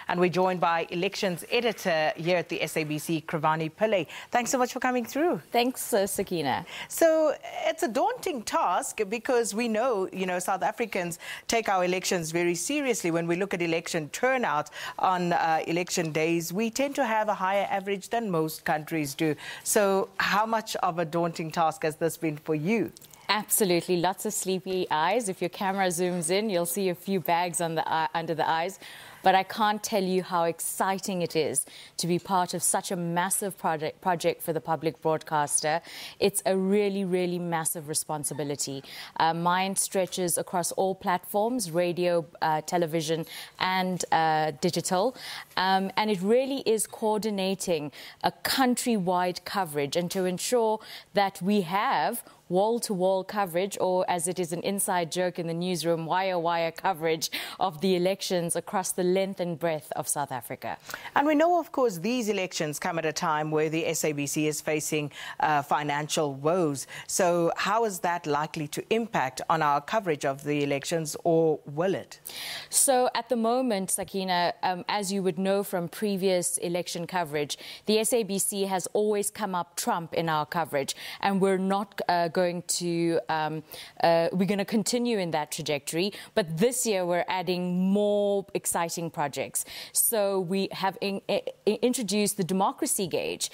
And we're joined by Elections Editor here at the SABC, Krivani Pillay. Thanks so much for coming through. Thanks, Sakina. So it's a daunting task because we know, South Africans take our elections very seriously. When we look at election turnout on election days, we tend to have a higher average than most countries do. So how much of a daunting task has this been for you? Absolutely. Lots of sleepy eyes. If your camera zooms in, you'll see a few bags on the under the eyes. But I can't tell you how exciting it is to be part of such a massive project for the public broadcaster. It's a really, really massive responsibility. Mine stretches across all platforms, radio, television and digital. And it really is coordinating a countrywide coverage and to ensure that we have wall-to-wall coverage, or as it is an inside joke in the newsroom, wire-wire coverage of the elections across the length and breadth of South Africa. And we know, of course, these elections come at a time where the SABC is facing financial woes. So how is that likely to impact on our coverage of the elections, or will it? So at the moment, Sakina, as you would know from previous election coverage, the SABC has always come up trump in our coverage, and we're not going to continue in that trajectory. But this year we're adding more exciting projects. So we have introduced the democracy gauge,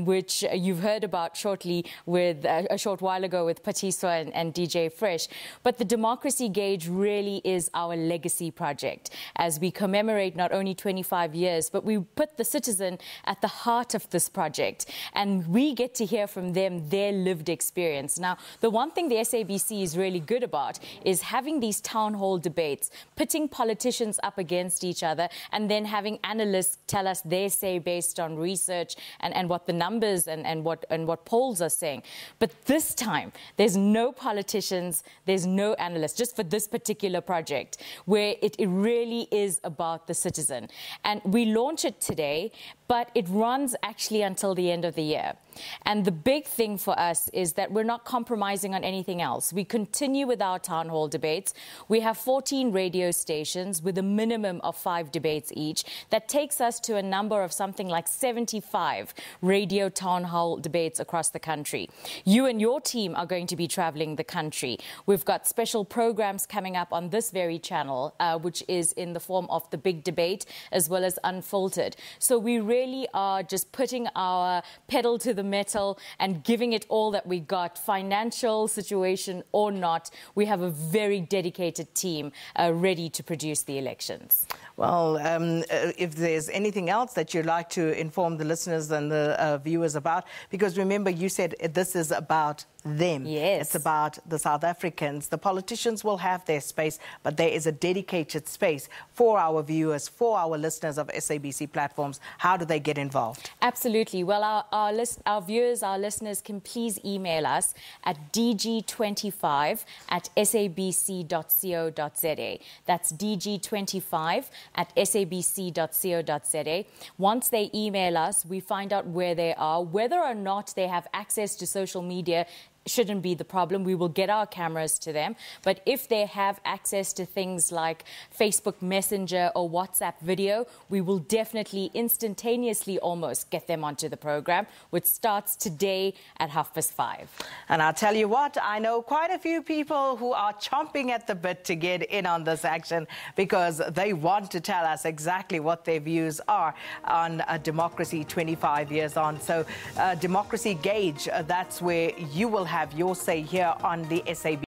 which you've heard about shortly with a short while ago with Patiswa and DJ Fresh. But the democracy gauge really is our legacy project as we commemorate not only 25 years, but we put the citizen at the heart of this project, and we get to hear from them their lived experience. Now, the one thing the SABC is really good about is having these town hall debates, pitting politicians up against each other, and then having analysts tell us their say based on research and what the numbers and what polls are saying. But this time, there's no politicians, there's no analysts, just for this particular project, where it really is about the citizen. And we launch it today, but it runs actually until the end of the year. And the big thing for us is that we're not compromising on anything else. We continue with our town hall debates. We have 14 radio stations with a minimum of 5 debates each. That takes us to a number of something like 75 radio town hall debates across the country. You and your team are going to be traveling the country. We've got special programs coming up on this very channel, which is in the form of the big debate as well as Unfiltered. So we really are just putting our pedal to the metal and giving it all that we got, financial situation or not. We have a very dedicated team ready to produce the elections. Well, if there's anything else that you'd like to inform the listeners and the viewers about, because remember, you said this is about them. Yes. It's about the South Africans. The politicians will have their space, but there is a dedicated space for our viewers, for our listeners of SABC platforms. How do they get involved? Absolutely. Well, our viewers, our listeners can please email us at dg25@sabc.co.za. That's dg25@sabc.co.za. Once they email us, we find out where they are, whether or not they have access to social media. Shouldn't be the problem. We will get our cameras to them. But if they have access to things like Facebook Messenger or WhatsApp video, we will definitely instantaneously almost get them onto the program, which starts today at 5:30. And I'll tell you what, I know quite a few people who are chomping at the bit to get in on this action because they want to tell us exactly what their views are on democracy 25 years on. So democracy gauge, that's where you will have your say here on the SABC.